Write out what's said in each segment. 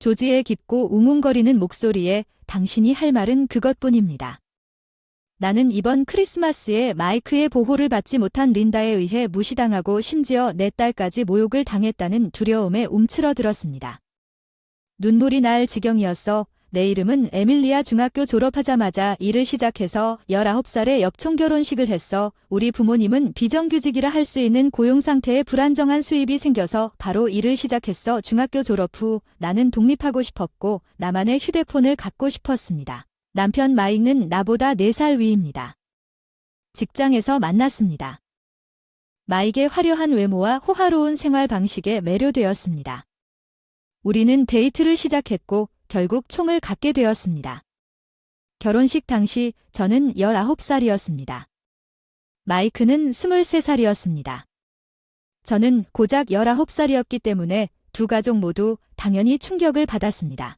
조지의 깊고 웅웅거리는 목소리에 당신이 할 말은 그것뿐입니다. 나는 이번 크리스마스에 마이크의 보호를 받지 못한 린다에 의해 무시당하고 심지어 내 딸까지 모욕을 당했다는 두려움에 움츠러들었습니다. 눈물이 날 지경이었어. 내 이름은 에밀리아. 중학교 졸업하자마자 일을 시작해서 19살에 엽총 결혼식을 했어. 우리 부모님은 비정규직이라 할 수 있는 고용 상태에 불안정한 수입이 생겨서 바로 일을 시작했어. 중학교 졸업 후 나는 독립하고 싶었고 나만의 휴대폰을 갖고 싶었습니다. 남편 마이크는 나보다 4살 위입니다. 직장에서 만났습니다. 마이크의 화려한 외모와 호화로운 생활 방식에 매료되었습니다. 우리는 데이트를 시작했고 결국 총을 갖게 되었습니다. 결혼식 당시 저는 19살이었습니다. 마이크는 23살이었습니다. 저는 고작 19살이었기 때문에 두 가족 모두 당연히 충격을 받았습니다.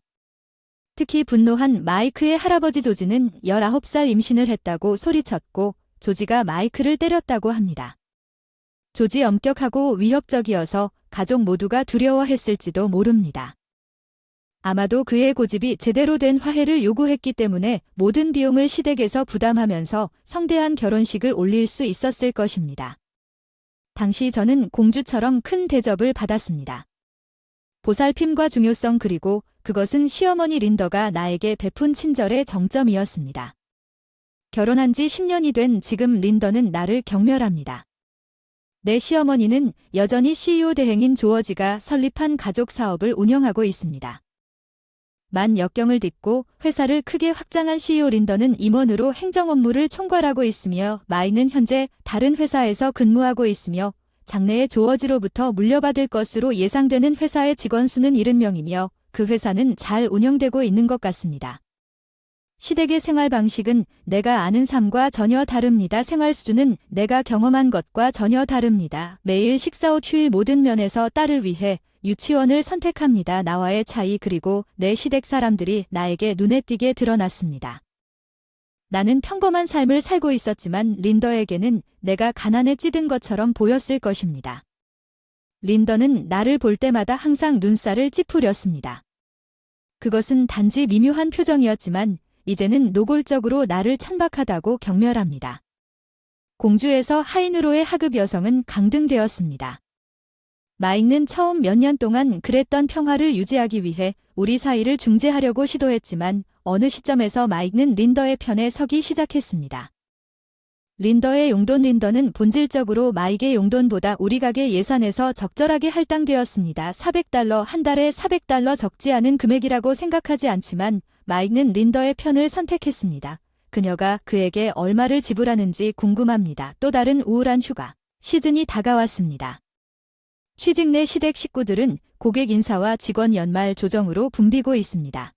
특히 분노한 마이크의 할아버지 조지는 19살 임신을 했다고 소리쳤고 조지가 마이크를 때렸다고 합니다. 조지 엄격하고 위협적이어서 가족 모두가 두려워했을지도 모릅니다. 아마도 그의 고집이 제대로 된 화해를 요구했기 때문에 모든 비용을 시댁에서 부담하면서 성대한 결혼식을 올릴 수 있었을 것입니다. 당시 저는 공주처럼 큰 대접을 받았습니다. 보살핌과 중요성 그리고 그것은 시어머니 린더가 나에게 베푼 친절의 정점이었습니다. 결혼한 지 10년이 된 지금 린더는 나를 경멸합니다. 내 시어머니는 여전히 CEO 대행인 조어지가 설립한 가족 사업을 운영하고 있습니다. 만 역경을 딛고 회사를 크게 확장한 CEO 린더는 임원으로 행정 업무를 총괄하고 있으며 마이는 현재 다른 회사에서 근무하고 있으며 장래에 조어지로부터 물려받을 것으로 예상되는 회사의 직원 수는 70명이며 그 회사는 잘 운영되고 있는 것 같습니다. 시댁의 생활 방식은 내가 아는 삶과 전혀 다릅니다. 생활 수준은 내가 경험한 것과 전혀 다릅니다. 매일 식사 후 휴일 모든 면에서 딸을 위해 유치원을 선택합니다. 나와의 차이 그리고 내 시댁 사람들이 나에게 눈에 띄게 드러났습니다. 나는 평범한 삶을 살고 있었지만 린더에게는 내가 가난에 찌든 것처럼 보였을 것입니다. 린더는 나를 볼 때마다 항상 눈살을 찌푸렸습니다. 그것은 단지 미묘한 표정이었지만 이제는 노골적으로 나를 천박하다고 경멸합니다. 공주에서 하인으로의 하급 여성은 강등되었습니다. 마이크는 처음 몇 년 동안 그랬던 평화를 유지하기 위해 우리 사이를 중재하려고 시도했지만 어느 시점에서 마이크는 린더의 편에 서기 시작했습니다. 린더의 용돈 린더는 본질적으로 마이크의 용돈보다 우리 가게 예산에서 적절하게 할당되었습니다. $400, 한 달에 $400 적지 않은 금액이라고 생각하지 않지만 마이크는 린더의 편을 선택했습니다. 그녀가 그에게 얼마를 지불하는지 궁금합니다. 또 다른 우울한 휴가 시즌이 다가왔습니다. 취직 내 시댁 식구들은 고객 인사와 직원 연말 조정으로 붐비고 있습니다.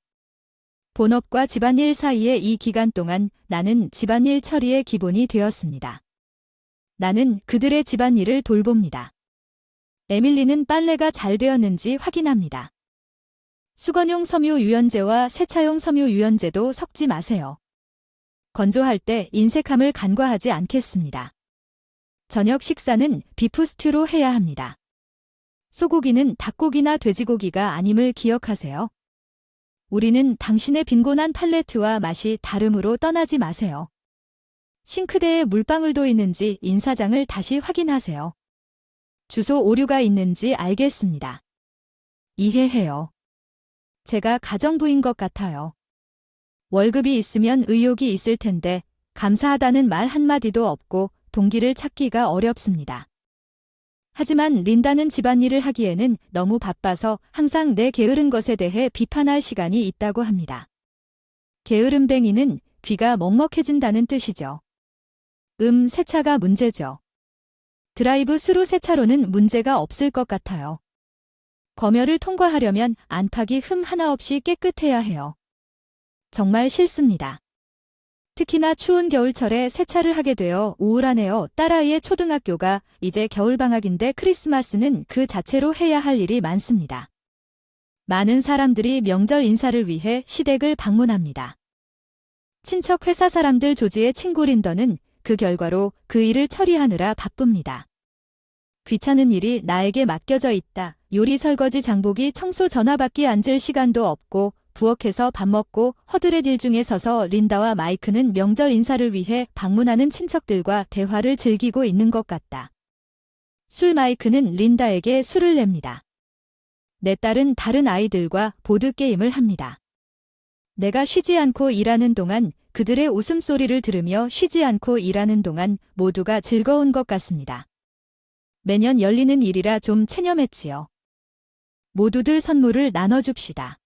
본업과 집안일 사이의 이 기간 동안 나는 집안일 처리의 기본이 되었습니다. 나는 그들의 집안일을 돌봅니다. 에밀리는 빨래가 잘 되었는지 확인합니다. 수건용 섬유 유연제와 세차용 섬유 유연제도 섞지 마세요. 건조할 때 인색함을 간과하지 않겠습니다. 저녁 식사는 비프 스튜로 해야 합니다. 소고기는 닭고기나 돼지고기가 아님을 기억하세요. 우리는 당신의 빈곤한 팔레트와 맛이 다름으로 떠나지 마세요. 싱크대에 물방울도 있는지 인사장을 다시 확인하세요. 주소 오류가 있는지 알겠습니다. 이해해요. 제가 가정부인 것 같아요. 월급이 있으면 의욕이 있을 텐데 감사하다는 말 한마디도 없고 동기를 찾기가 어렵습니다. 하지만 린다는 집안일을 하기에는 너무 바빠서 항상 내 게으른 것에 대해 비판할 시간이 있다고 합니다. 게으름뱅이는 귀가 먹먹해진다는 뜻이죠. 세차가 문제죠. 드라이브 스루 세차로는 문제가 없을 것 같아요. 검열을 통과하려면 안팎이 흠 하나 없이 깨끗해야 해요. 정말 싫습니다. 특히나 추운 겨울철에 세차를 하게 되어 우울하네요. 딸아이의 초등학교가 이제 겨울방학인데 크리스마스는 그 자체로 해야 할 일이 많습니다. 많은 사람들이 명절 인사를 위해 시댁을 방문합니다. 친척 회사 사람들 조지의 친구 린더는 그 결과로 그 일을 처리하느라 바쁩니다. 귀찮은 일이 나에게 맡겨져 있다. 요리 설거지 장보기 청소 전화받기 앉을 시간도 없고 부엌에서 밥 먹고 허드렛 일 중에 서서 린다와 마이크는 명절 인사를 위해 방문하는 친척들과 대화를 즐기고 있는 것 같다. 마이크는 린다에게 술을 냅니다. 내 딸은 다른 아이들과 보드게임을 합니다. 내가 쉬지 않고 일하는 동안 그들의 웃음소리를 들으며 쉬지 않고 일하는 동안 모두가 즐거운 것 같습니다. 매년 열리는 일이라 좀 체념했지요. 모두들 선물을 나눠줍시다.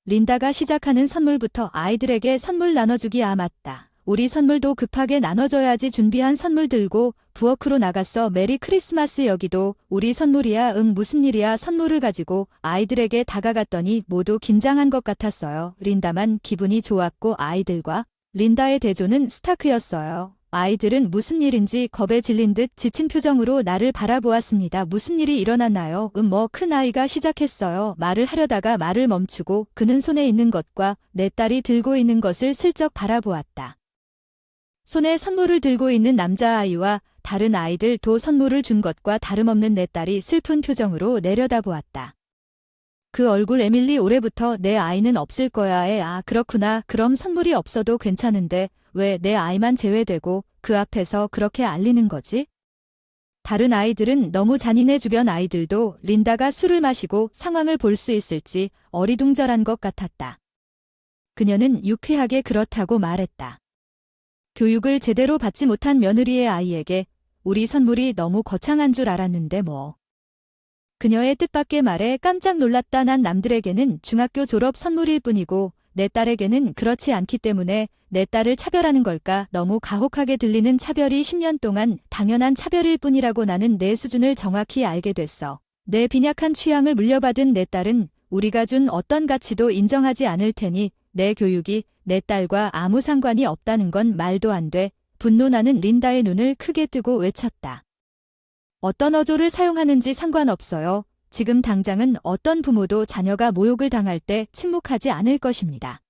린다가 시작하는 선물부터 아이들에게 선물 나눠주기. 맞다. 우리 선물도 급하게 나눠줘야지. 준비한 선물 들고 부엌으로 나갔어. 메리 크리스마스. 여기도 우리 선물이야. 응, 무슨 일이야. 선물을 가지고 아이들에게 다가갔더니 모두 긴장한 것 같았어요. 린다만 기분이 좋았고 아이들과 린다의 대조는 스타크였어요. 아이들은 무슨 일인지 겁에 질린 듯 지친 표정으로 나를 바라보았습니다. 무슨 일이 일어났나요? 큰 아이가 시작했어요. 말을 하려다가 말을 멈추고 그는 손에 있는 것과 내 딸이 들고 있는 것을 슬쩍 바라보았다. 손에 선물을 들고 있는 남자아이와 다른 아이들도 선물을 준 것과 다름없는 내 딸이 슬픈 표정으로 내려다보았다. 그 얼굴. 에밀리, 올해부터 내 아이는 없을 거야. 그렇구나. 그럼 선물이 없어도 괜찮은데 왜 내 아이만 제외되고 그 앞에서 그렇게 알리는 거지? 다른 아이들은 너무 잔인해. 주변 아이들도 린다가 술을 마시고 상황을 볼 수 있을지 어리둥절한 것 같았다. 그녀는 유쾌하게 그렇다고 말했다. 교육을 제대로 받지 못한 며느리의 아이에게 우리 선물이 너무 거창한 줄 알았는데 뭐. 그녀의 뜻밖의 말에 깜짝 놀랐다. 난 남들에게는 중학교 졸업 선물일 뿐이고 내 딸에게는 그렇지 않기 때문에 내 딸을 차별하는 걸까? 너무 가혹하게 들리는 차별이 10년 동안 당연한 차별일 뿐이라고. 나는 내 수준을 정확히 알게 됐어. 내 빈약한 취향을 물려받은 내 딸은 우리가 준 어떤 가치도 인정하지 않을 테니 내 교육이 내 딸과 아무 상관이 없다는 건 말도 안 돼. 분노. 나는 린다의 눈을 크게 뜨고 외쳤다. 어떤 어조를 사용하는지 상관없어요. 지금 당장은 어떤 부모도 자녀가 모욕을 당할 때 침묵하지 않을 것입니다.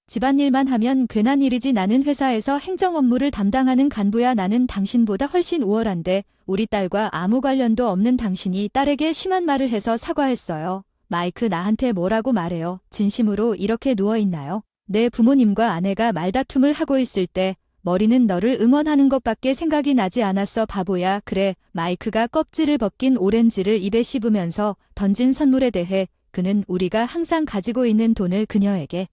집안일만 하면 괜한 일이지. 나는 회사에서 행정 업무를 담당하는 간부야. 나는 당신보다 훨씬 우월한데 우리 딸과 아무 관련도 없는 당신이 딸에게 심한 말을 해서 사과했어요. 마이크, 나한테 뭐라고 말해요. 진심으로 이렇게 누워있나요? 내 부모님과 아내가 말다툼을 하고 있을 때 머리는 너를 응원하는 것밖에 생각이 나지 않았어. 바보야. 그래. 마이크가 껍질을 벗긴 오렌지를 입에 씹으면서 던진 선물에 대해 그는 우리가 항상 가지고 있는 돈을 그녀에게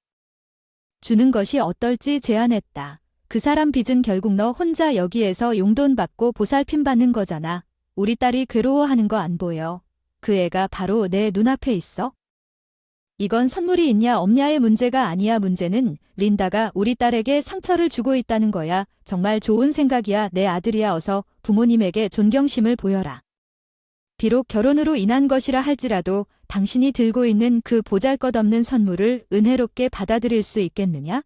주는 것이 어떨지 제안했다. 그 사람 빚은 결국 너 혼자 여기에서 용돈 받고 보살핌 받는 거잖아. 우리 딸이 괴로워하는 거 안 보여? 그 애가 바로 내 눈앞에 있어? 이건 선물이 있냐 없냐의 문제가 아니야. 문제는 린다가 우리 딸에게 상처를 주고 있다는 거야. 정말 좋은 생각이야. 내 아들이야. 어서 부모님에게 존경심을 보여라. 비록 결혼으로 인한 것이라 할지라도 당신이 들고 있는 그 보잘것없는 선물을 은혜롭게 받아들일 수 있겠느냐?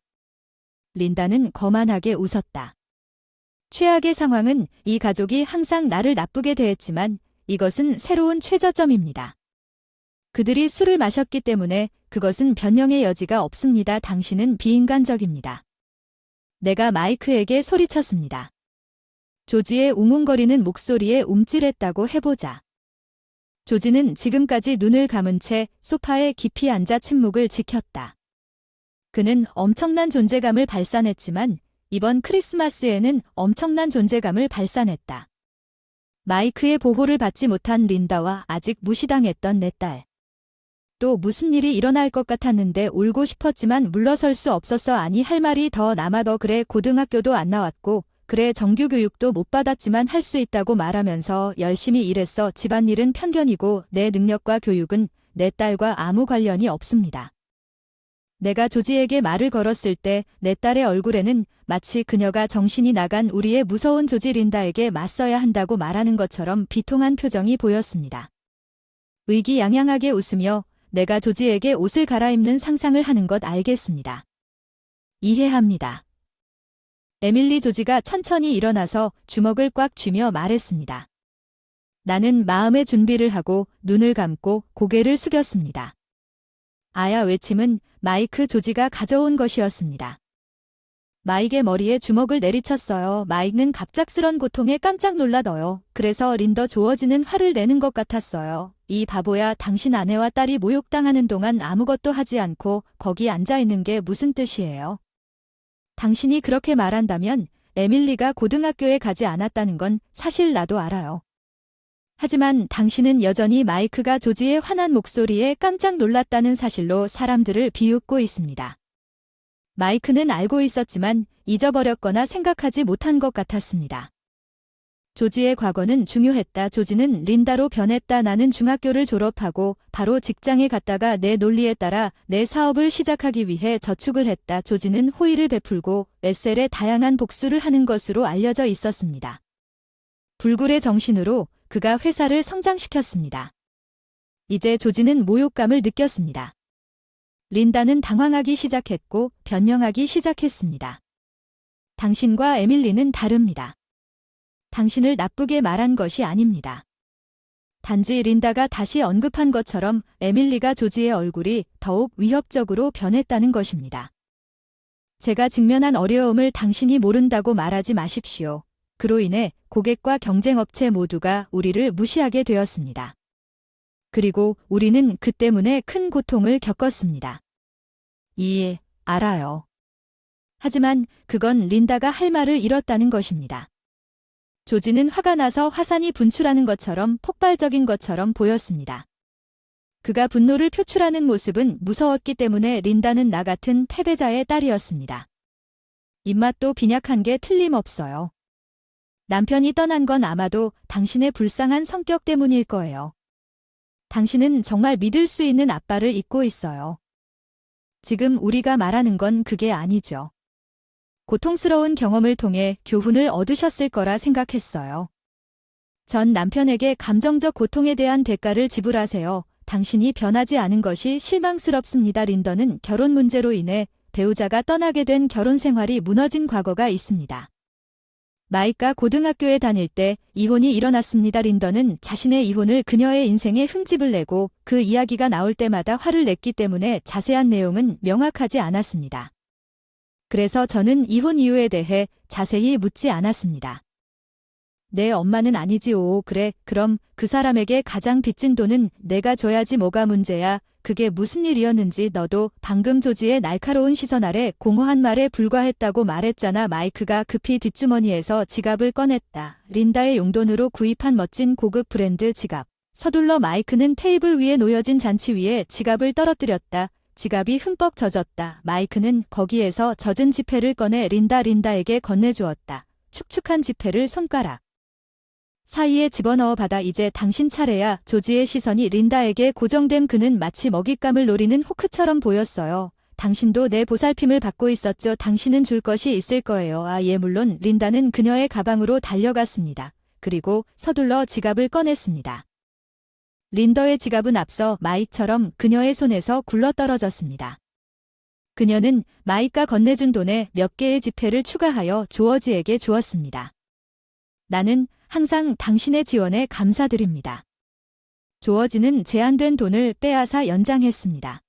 린다는 거만하게 웃었다. 최악의 상황은 이 가족이 항상 나를 나쁘게 대했지만 이것은 새로운 최저점입니다. 그들이 술을 마셨기 때문에 그것은 변명의 여지가 없습니다. 당신은 비인간적입니다. 내가 마이크에게 소리쳤습니다. 조지의 웅웅거리는 목소리에 움찔했다고 해보자. 조지는 지금까지 눈을 감은 채 소파에 깊이 앉아 침묵을 지켰다. 그는 엄청난 존재감을 발산했지만 이번 크리스마스에는 엄청난 존재감을 발산했다. 마이크의 보호를 받지 못한 린다와 아직 무시당했던 내 딸. 또 무슨 일이 일어날 것 같았는데 울고 싶었지만 물러설 수 없었어. 아니, 할 말이 더 남아. 너 그래 고등학교도 안 나왔고 그래 정규교육도 못 받았지만 할 수 있다고 말하면서 열심히 일했어. 집안일은 편견이고 내 능력과 교육은 내 딸과 아무 관련이 없습니다. 내가 조지에게 말을 걸었을 때 내 딸의 얼굴에는 마치 그녀가 정신이 나간 우리의 무서운 조지 린다에게 맞서야 한다고 말하는 것처럼 비통한 표정이 보였습니다. 의기양양하게 웃으며 내가 조지에게 옷을 갈아입는 상상을 하는 것 알겠습니다. 이해합니다. 에밀리. 조지가 천천히 일어나서 주먹을 꽉 쥐며 말했습니다. 나는 마음의 준비를 하고 눈을 감고 고개를 숙였습니다. 아야 외침은 마이크. 조지가 가져온 것이었습니다. 마익의 머리에 주먹을 내리쳤어요. 마익은 갑작스런 고통에 깜짝 놀라더요. 그래서 린더 조어지는 화를 내는 것 같았어요. 이 바보야, 당신 아내와 딸이 모욕당하는 동안 아무것도 하지 않고 거기 앉아있는 게 무슨 뜻이에요? 당신이 그렇게 말한다면 에밀리가 고등학교에 가지 않았다는 건 사실 나도 알아요. 하지만 당신은 여전히 마이크가 조지의 화난 목소리에 깜짝 놀랐다는 사실로 사람들을 비웃고 있습니다. 마이크는 알고 있었지만 잊어버렸거나 생각하지 못한 것 같았습니다. 조지의 과거는 중요했다. 조지는 린다로 변했다. 나는 중학교를 졸업하고 바로 직장에 갔다가 내 논리에 따라 내 사업을 시작하기 위해 저축을 했다. 조지는 호의를 베풀고 에셀에 다양한 복수를 하는 것으로 알려져 있었습니다. 불굴의 정신으로 그가 회사를 성장시켰습니다. 이제 조지는 모욕감을 느꼈습니다. 린다는 당황하기 시작했고 변명하기 시작했습니다. 당신과 에밀리는 다릅니다. 당신을 나쁘게 말한 것이 아닙니다. 단지 린다가 다시 언급한 것처럼 에밀리가 조지의 얼굴이 더욱 위협적으로 변했다는 것입니다. 제가 직면한 어려움을 당신이 모른다고 말하지 마십시오. 그로 인해 고객과 경쟁업체 모두가 우리를 무시하게 되었습니다. 그리고 우리는 그 때문에 큰 고통을 겪었습니다. 알아요. 하지만 그건 린다가 할 말을 잃었다는 것입니다. 조지는 화가 나서 화산이 분출하는 것처럼 폭발적인 것처럼 보였습니다. 그가 분노를 표출하는 모습은 무서웠기 때문에 린다는 나 같은 패배자의 딸이었습니다. 입맛도 빈약한 게 틀림없어요. 남편이 떠난 건 아마도 당신의 불쌍한 성격 때문일 거예요. 당신은 정말 믿을 수 있는 아빠를 잊고 있어요. 지금 우리가 말하는 건 그게 아니죠. 고통스러운 경험을 통해 교훈을 얻으셨을 거라 생각했어요. 전 남편에게 감정적 고통에 대한 대가를 지불하세요. 당신이 변하지 않은 것이 실망스럽습니다. 린더는 결혼 문제로 인해 배우자가 떠나게 된 결혼 생활이 무너진 과거가 있습니다. 마이크가 고등학교에 다닐 때 이혼이 일어났습니다. 린더는 자신의 이혼을 그녀의 인생에 흠집을 내고 그 이야기가 나올 때마다 화를 냈기 때문에 자세한 내용은 명확하지 않았습니다. 그래서 저는 이혼 이유에 대해 자세히 묻지 않았습니다. 내 엄마는 아니지요. 그래, 그럼 그 사람에게 가장 빚진 돈은 내가 줘야지. 뭐가 문제야. 그게 무슨 일이었는지 너도 방금 조지의 날카로운 시선 아래 공허한 말에 불과했다고 말했잖아. 마이크가 급히 뒷주머니에서 지갑을 꺼냈다. 린다의 용돈으로 구입한 멋진 고급 브랜드 지갑. 서둘러 마이크는 테이블 위에 놓여진 잔치 위에 지갑을 떨어뜨렸다. 지갑이 흠뻑 젖었다. 마이크는 거기에서 젖은 지폐를 꺼내 린다에게 건네주었다. 축축한 지폐를 손가락 사이에 집어넣어 받아. 이제 당신 차례야. 조지의 시선이 린다에게 고정됨. 그는 마치 먹잇감을 노리는 호크처럼 보였어요. 당신도 내 보살핌을 받고 있었죠. 당신은 줄 것이 있을 거예요. 물론. 린다는 그녀의 가방으로 달려갔습니다. 그리고 서둘러 지갑을 꺼냈습니다. 린더의 지갑은 앞서 마이크처럼 그녀의 손에서 굴러떨어졌습니다. 그녀는 마이크가 건네준 돈에 몇 개의 지폐를 추가하여 조어지에게 주었습니다. 나는 항상 당신의 지원에 감사드립니다. 조어지는 제한된 돈을 빼앗아 연장했습니다.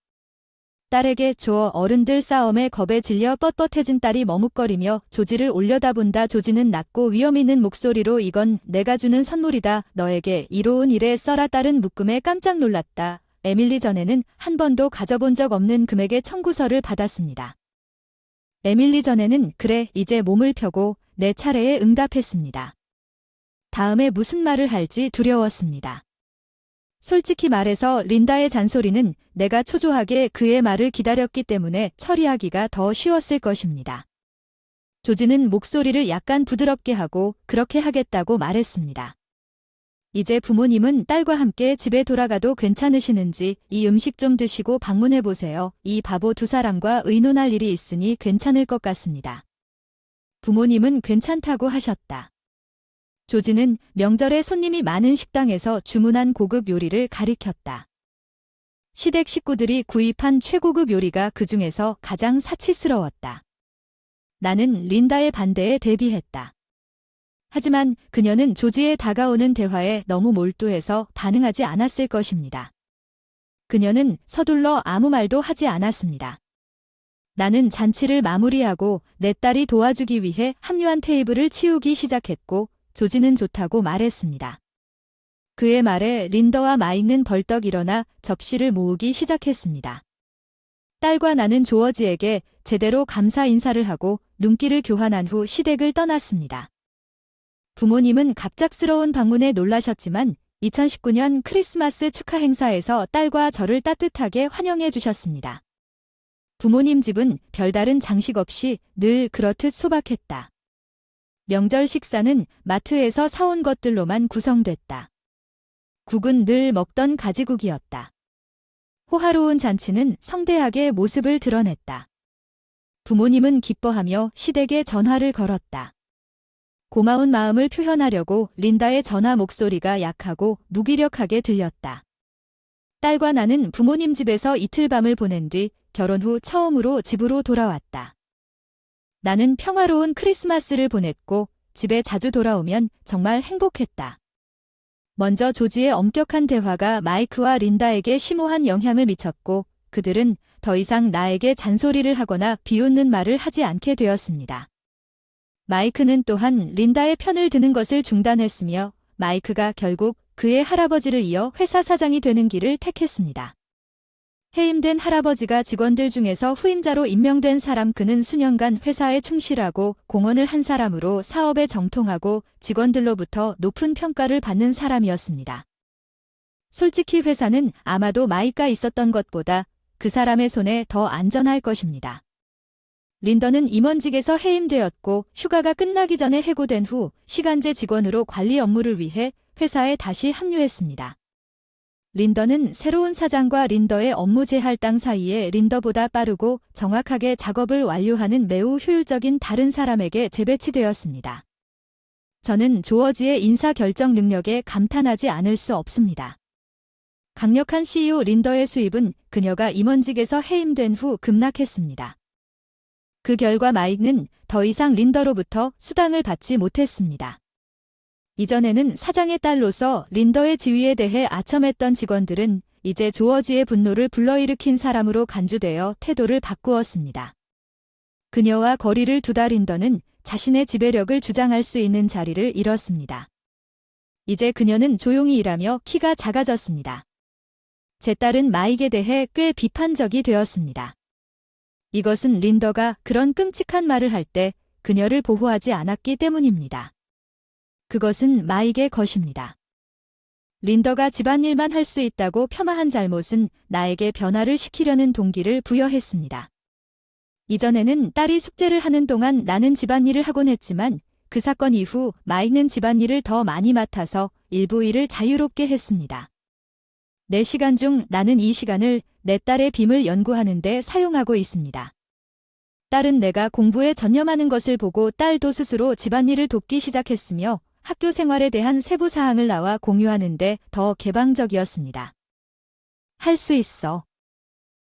딸에게 줘. 어른들 싸움에 겁에 질려 뻣뻣해진 딸이 머뭇거리며 조지를 올려다본다. 조지는 낮고 위험 있는 목소리로 이건 내가 주는 선물이다. 너에게 이로운 일에 써라. 딸은 묶음에 깜짝 놀랐다. 에밀리 전에는 한 번도 가져본 적 없는 금액의 청구서를 받았습니다. 에밀리 전에는 그래, 이제 몸을 펴고 내 차례에 응답했습니다. 다음에 무슨 말을 할지 두려웠습니다. 솔직히 말해서 린다의 잔소리는 내가 초조하게 그의 말을 기다렸기 때문에 처리하기가 더 쉬웠을 것입니다. 조지는 목소리를 약간 부드럽게 하고 그렇게 하겠다고 말했습니다. 이제 부모님은 딸과 함께 집에 돌아가도 괜찮으시는지 이 음식 좀 드시고 방문해보세요. 이 바보 두 사람과 의논할 일이 있으니 괜찮을 것 같습니다. 부모님은 괜찮다고 하셨다. 조지는 명절에 손님이 많은 식당에서 주문한 고급 요리를 가리켰다. 시댁 식구들이 구입한 최고급 요리가 그 중에서 가장 사치스러웠다. 나는 린다의 반대에 대비했다. 하지만 그녀는 조지의 다가오는 대화에 너무 몰두해서 반응하지 않았을 것입니다. 그녀는 서둘러 아무 말도 하지 않았습니다. 나는 잔치를 마무리하고 내 딸이 도와주기 위해 합류한 테이블을 치우기 시작했고 조지는 좋다고 말했습니다. 그의 말에 린더와 마이크는 벌떡 일어나 접시를 모으기 시작했습니다. 딸과 나는 조어지에게 제대로 감사 인사를 하고 눈길을 교환한 후 시댁을 떠났습니다. 부모님은 갑작스러운 방문에 놀라셨지만 2019년 크리스마스 축하 행사에서 딸과 저를 따뜻하게 환영해 주셨습니다. 부모님 집은 별다른 장식 없이 늘 그렇듯 소박했다. 명절 식사는 마트에서 사온 것들로만 구성됐다. 국은 늘 먹던 가지국이었다. 호화로운 잔치는 성대하게 모습을 드러냈다. 부모님은 기뻐하며 시댁에 전화를 걸었다. 고마운 마음을 표현하려고 린다의 전화 목소리가 약하고 무기력하게 들렸다. 딸과 나는 부모님 집에서 이틀 밤을 보낸 뒤 결혼 후 처음으로 집으로 돌아왔다. 나는 평화로운 크리스마스를 보냈고 집에 자주 돌아오면 정말 행복했다. 먼저 조지의 엄격한 대화가 마이크와 린다에게 심오한 영향을 미쳤고 그들은 더 이상 나에게 잔소리를 하거나 비웃는 말을 하지 않게 되었습니다. 마이크는 또한 린다의 편을 드는 것을 중단했으며 마이크가 결국 그의 할아버지를 이어 회사 사장이 되는 길을 택했습니다. 해임된 할아버지가 직원들 중에서 후임자로 임명된 사람. 그는 수년간 회사에 충실하고 공헌을 한 사람으로 사업에 정통하고 직원들로부터 높은 평가를 받는 사람이었습니다. 솔직히 회사는 아마도 마이크가 있었던 것보다 그 사람의 손에 더 안전할 것입니다. 린더는 임원직에서 해임되었고 휴가가 끝나기 전에 해고된 후 시간제 직원으로 관리 업무를 위해 회사에 다시 합류했습니다. 린더는 새로운 사장과 린더의 업무 재할당 사이에 린더보다 빠르고 정확하게 작업을 완료하는 매우 효율적인 다른 사람에게 재배치되었습니다. 저는 조어지의 인사 결정 능력에 감탄하지 않을 수 없습니다. 강력한 CEO 린더의 수입은 그녀가 임원직에서 해임된 후 급락했습니다. 그 결과 마이크는 더 이상 린더로부터 수당을 받지 못했습니다. 이전에는 사장의 딸로서 린더의 지위에 대해 아첨했던 직원들은 이제 조어지의 분노를 불러일으킨 사람으로 간주되어 태도를 바꾸었습니다. 그녀와 거리를 두다 린더는 자신의 지배력을 주장할 수 있는 자리를 잃었습니다. 이제 그녀는 조용히 일하며 키가 작아졌습니다. 제 딸은 마이크에 대해 꽤 비판적이 되었습니다. 이것은 린더가 그런 끔찍한 말을 할 때 그녀를 보호하지 않았기 때문입니다. 그것은 마이크의 것입니다. 린더가 집안일만 할 수 있다고 폄하한 잘못은 나에게 변화를 시키려는 동기를 부여했습니다. 이전에는 딸이 숙제를 하는 동안 나는 집안일을 하곤 했지만 그 사건 이후 마이크는 집안일을 더 많이 맡아서 일부 일을 자유롭게 했습니다. 내 시간 중 나는 이 시간을 내 딸의 빔을 연구하는 데 사용하고 있습니다. 딸은 내가 공부에 전념하는 것을 보고 딸도 스스로 집안일을 돕기 시작했으며 학교 생활에 대한 세부 사항을 나와 공유하는 데 더 개방적이었습니다. 할 수 있어.